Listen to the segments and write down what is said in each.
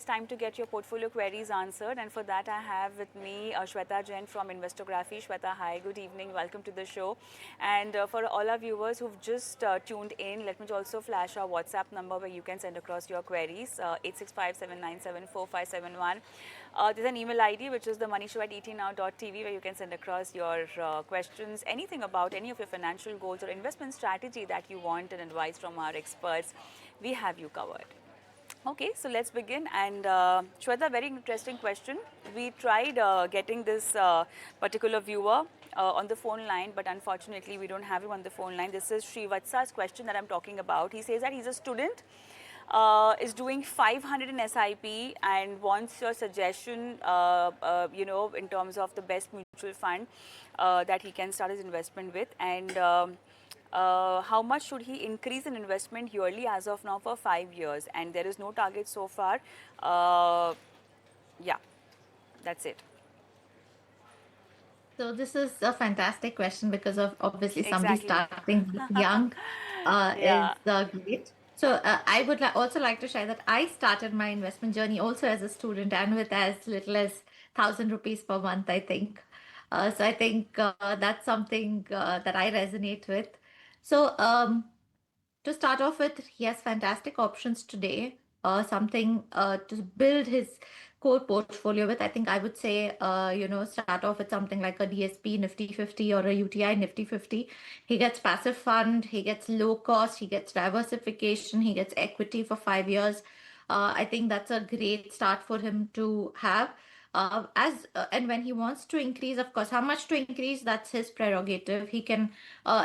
it's time to get your portfolio queries answered. And for that, I have with me Shweta Jain from Investography. Shweta, hi, good evening. Welcome to the show. And for all our viewers who've just tuned in, let me also flash our WhatsApp number where you can send across your queries, 865-797-4571. There's an email ID, which is the moneyshow@etnow.tv, where you can send across your questions, anything about any of your financial goals or investment strategy that you want and advice from our experts. We have you covered. Okay, so let's begin. And Shweta, very interesting question. We tried getting this particular viewer on the phone line, but unfortunately we don't have him on the phone line. This is Srivatsa's question that I'm talking about. He says that he's a student, is doing 500 in SIP and wants your suggestion, in terms of the best mutual fund that he can start his investment with. And how much should he increase in investment yearly as of now for 5 years? And there is no target so far. Yeah, that's it. So this is a fantastic question because of obviously somebody Exactly. starting young is Yeah. great. So I would also like to share that I started my investment journey also as a student and with as little as 1,000 rupees per month, I think. So I think that's something that I resonate with. So to start off with, he has fantastic options today. Something to build his core portfolio with. I think I would say, start off with something like a DSP Nifty 50 or a UTI Nifty 50. He gets passive fund, he gets low cost, he gets diversification, he gets equity for 5 years. I think that's a great start for him to have. As and when he wants to increase, of course, how much to increase, that's his prerogative. He can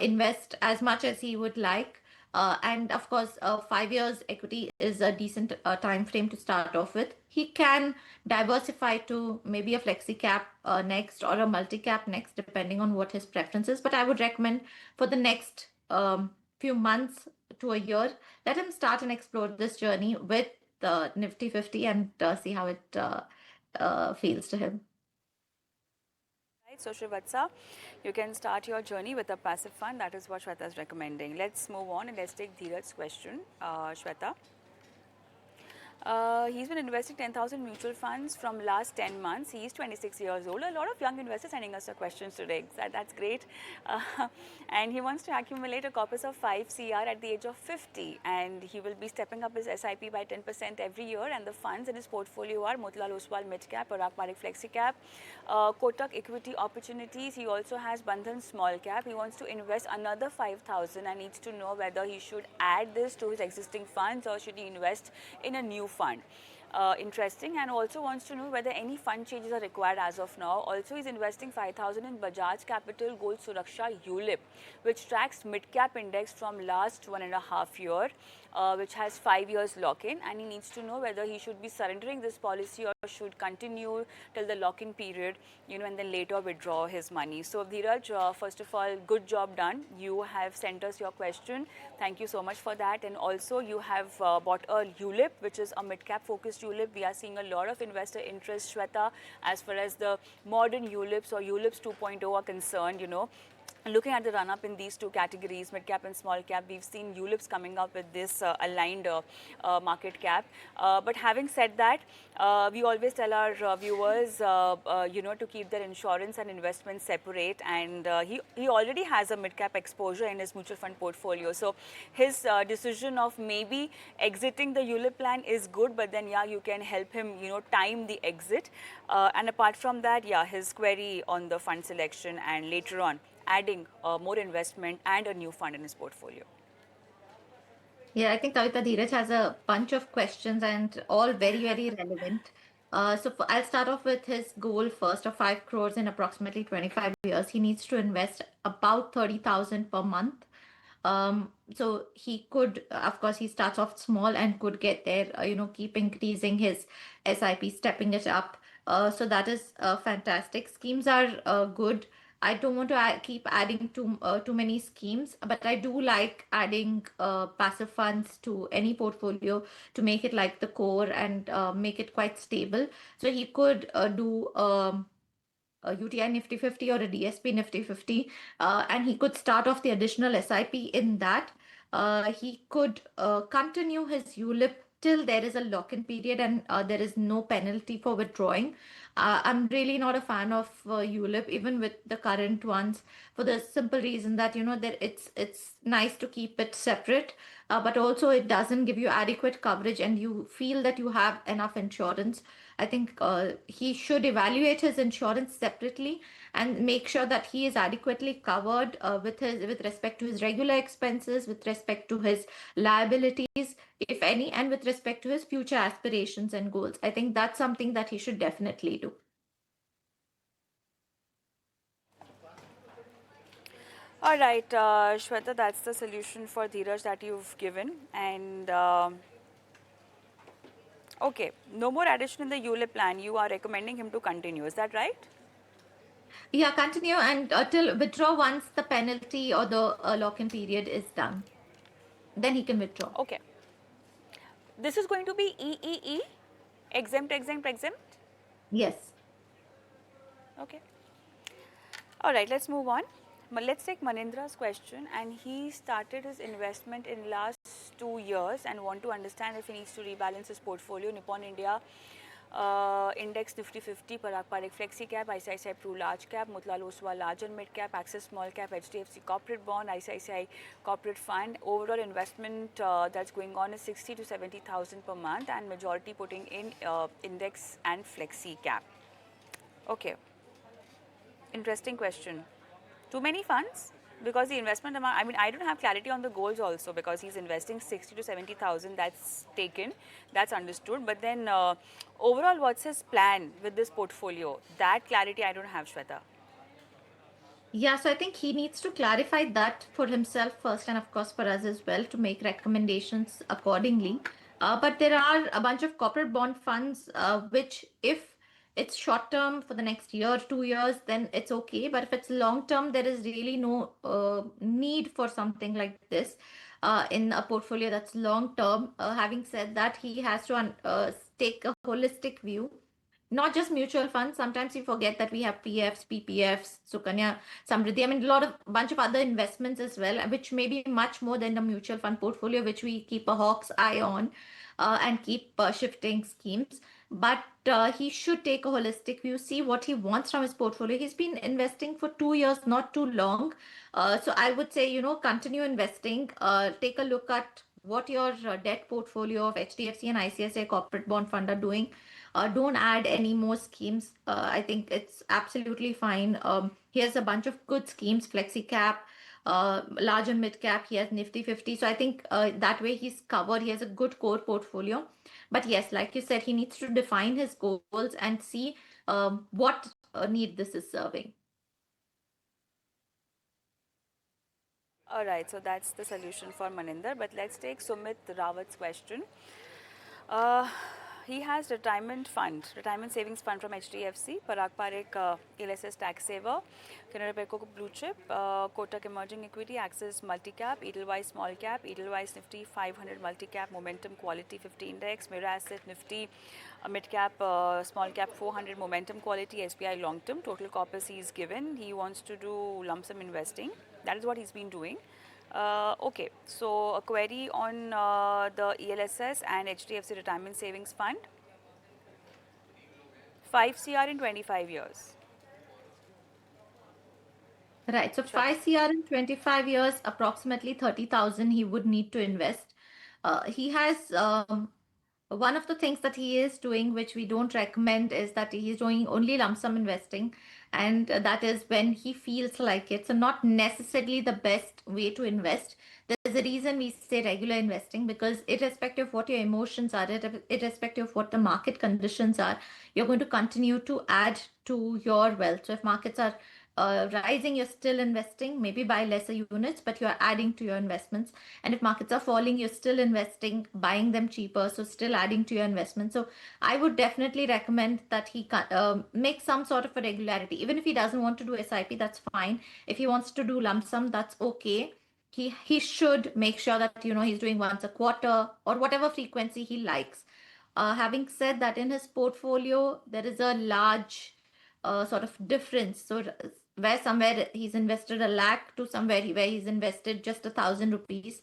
invest as much as he would like. And of course, 5 years equity is a decent time frame to start off with. He can diversify to maybe a flexi cap next or a multi cap next, depending on what his preference is. But I would recommend for the next few months to a year, let him start and explore this journey with the Nifty 50 and see how it feels to him. Right, so Srivatsa, you can start your journey with a passive fund. That is what Shweta is recommending. Let's move on and let's take Dheeraj's question. Shweta. He's been investing 10,000 mutual funds from last 10 months. He's 26 years old. A lot of young investors sending us questions today. That's great. Uh, and he wants to accumulate a corpus of 5 CR at the age of 50. And he will be stepping up his SIP by 10% every year. And the funds in his portfolio are Motilal Oswal Mid Cap, Parag Parikh Flexi Cap, Kotak Equity Opportunities. He also has Bandhan Small Cap. He wants to invest another 5,000 and needs to know whether he should add this to his existing funds or should he invest in a new fund. Interesting, and also wants to know whether any fund changes are required as of now. Also, he's investing 5,000 in Bajaj Capital Gold Suraksha ULIP, which tracks mid-cap index from last 1.5 year, which has 5 years lock-in, and he needs to know whether he should be surrendering this policy or should continue till the lock-in period, and then later withdraw his money. So, Dheeraj, first of all, good job done. You have sent us your question. Thank you so much for that. And also, you have bought a ULIP, which is a mid-cap focused ULIP. We are seeing a lot of investor interest, Shweta, as far as the modern ULIPs or ULIPs 2.0 are concerned, Looking at the run-up in these two categories, mid-cap and small-cap, we've seen ULIPs coming up with this aligned market cap. But having said that, we always tell our viewers, to keep their insurance and investments separate. And he already has a mid-cap exposure in his mutual fund portfolio. So his decision of maybe exiting the ULIP plan is good, but then, you can help him, time the exit. And apart from that, his query on the fund selection and later on, adding more investment and a new fund in his portfolio. Yeah, I think Kavita Dheeraj has a bunch of questions and all very, very relevant. I'll start off with his goal first of 5 crores in approximately 25 years. He needs to invest about 30,000 per month. So he could, of course, he starts off small and could get there, keep increasing his SIP, stepping it up. So that is fantastic. Schemes are good. I don't want to keep adding too many schemes, but I do like adding passive funds to any portfolio to make it like the core and make it quite stable. So he could do a UTI Nifty 50 or a DSP Nifty 50, and he could start off the additional SIP in that. He could continue his ULIP till there is a lock-in period and there is no penalty for withdrawing. I'm really not a fan of ULIP, even with the current ones, for the simple reason that that it's nice to keep it separate, but also it doesn't give you adequate coverage, and you feel that you have enough insurance. I think he should evaluate his insurance separately and make sure that he is adequately covered with respect to his regular expenses, with respect to his liabilities, if any, and with respect to his future aspirations and goals. I think that's something that he should definitely do. All right, Shweta, that's the solution for Dheeraj that you've given. And okay, no more addition in the ULIP plan. You are recommending him to continue. Is that right? Yeah, continue and till withdraw once the penalty or the lock-in period is done. Then he can withdraw. Okay. This is going to be EEE, exempt, exempt, exempt. Yes. Okay. All right, let's move on. Let's take Manindra's question. And he started his investment in last 2 years and want to understand if he needs to rebalance his portfolio. Nippon India Index Nifty 50, Parag Parikh Flexi Cap, ICICI Pru Large Cap, Motilal Oswal Large and Mid Cap, Axis Small Cap, HDFC Corporate Bond, ICICI Corporate Fund. Overall investment that's going on is 60 to 70,000 per month, and majority putting in Index and Flexi Cap. Okay. Interesting question. Too many funds? Because the investment amount, I mean, I don't have clarity on the goals also, because he's investing 60 to 70,000, that's taken, that's understood. But then overall, what's his plan with this portfolio? That clarity I don't have, Shweta. Yeah, so I think he needs to clarify that for himself first, and of course for us as well, to make recommendations accordingly. But there are a bunch of corporate bond funds which, if it's short term for the next year, 2 years, then it's okay. But if it's long term, there is really no need for something like this in a portfolio that's long term. Having said that, he has to take a holistic view, not just mutual funds. Sometimes we forget that we have PFs, PPFs, Sukanya, Samriddhi. I mean, a lot of bunch of other investments as well, which may be much more than the mutual fund portfolio, which we keep a hawk's eye on and keep shifting schemes. But he should take a holistic view, see what he wants from his portfolio. He's been investing for 2 years, not too long. So I would say, continue investing. Take a look at what your debt portfolio of HDFC and ICICI corporate bond fund are doing. Don't add any more schemes. I think it's absolutely fine. He has a bunch of good schemes, flexi cap, large and mid cap. He has Nifty 50. So I think that way he's covered. He has a good core portfolio. But yes, like you said, he needs to define his goals and see what need this is serving. All right, so that's the solution for Maninder. But let's take Sumit Rawat's question. Uh, he has retirement savings fund from HDFC, Parag Parikh LSS Tax Saver, Canara Bank Blue Chip, Kotak Emerging Equity, Axis Multicap, Edelweiss Small Cap, Edelweiss Nifty 500 Multicap, Momentum Quality 50 Index, Mira Asset Nifty Mid Cap, Small Cap 400 Momentum Quality, SBI Long Term. Total corpus he's given. He wants to do lump sum investing. That is what he's been doing. Okay, so a query on the ELSS and HDFC Retirement Savings Fund. 5 CR in 25 years. Right. So Shweta. 5 CR in 25 years, approximately 30,000 he would need to invest. He has one of the things that he is doing, which we don't recommend, is that he is doing only lump sum investing, and that is when he feels like it. So not necessarily the best way to invest. There's a reason we say regular investing, because irrespective of what your emotions are, irrespective of what the market conditions are, you're going to continue to add to your wealth. So if markets are rising, you're still investing, maybe by lesser units, but you're adding to your investments. And if markets are falling, you're still investing, buying them cheaper, so still adding to your investment. So I would definitely recommend that he make some sort of a regularity. Even if he doesn't want to do SIP, that's fine. If he wants to do lump sum, that's okay. He should make sure that he's doing once a quarter or whatever frequency he likes. Having said that, in his portfolio there is a large sort of difference. So where somewhere he's invested a lakh to somewhere where he's invested just 1,000 rupees.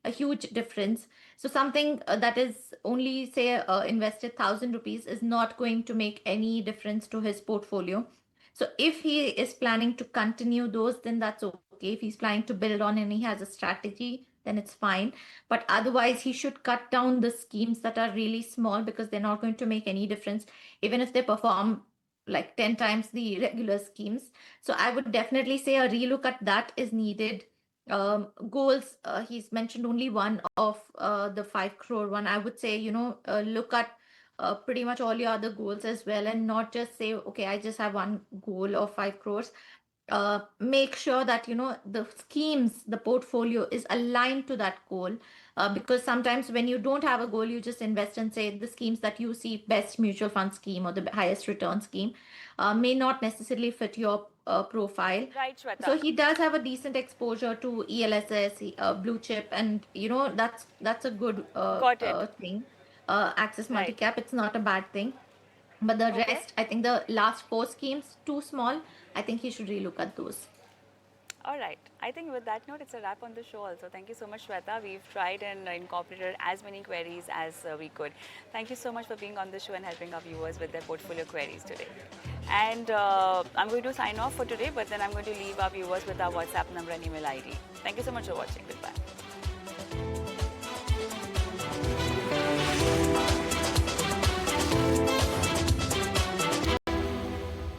a huge difference. So something that is only say invested 1,000 rupees is not going to make any difference to his portfolio. So if he is planning to continue those, then that's okay. If he's planning to build on and he has a strategy, then it's fine. But otherwise, he should cut down the schemes that are really small because they're not going to make any difference, even if they perform like 10 times the regular schemes. So I would definitely say a relook at that is needed. Goals, he's mentioned only one of the 5 crore one. I would say, look at pretty much all your other goals as well, and not just say, okay, I just have one goal of 5 crores. Make sure that the schemes, the portfolio is aligned to that goal, because sometimes when you don't have a goal, you just invest and say the schemes that you see best mutual fund scheme or the highest return scheme may not necessarily fit your profile. Right, So Shweta. he does have a decent exposure to ELSS, blue chip, and that's a good Got it. thing. Access Right. multi-cap, it's not a bad thing. But the Okay. rest, I think the last 4 schemes, too small. I think he should relook at those. All right. I think with that note, it's a wrap on the show also. Thank you so much, Shweta. We've tried and incorporated as many queries as we could. Thank you so much for being on the show and helping our viewers with their portfolio queries today. And I'm going to sign off for today, but then I'm going to leave our viewers with our WhatsApp number and email ID. Thank you so much for watching. Goodbye.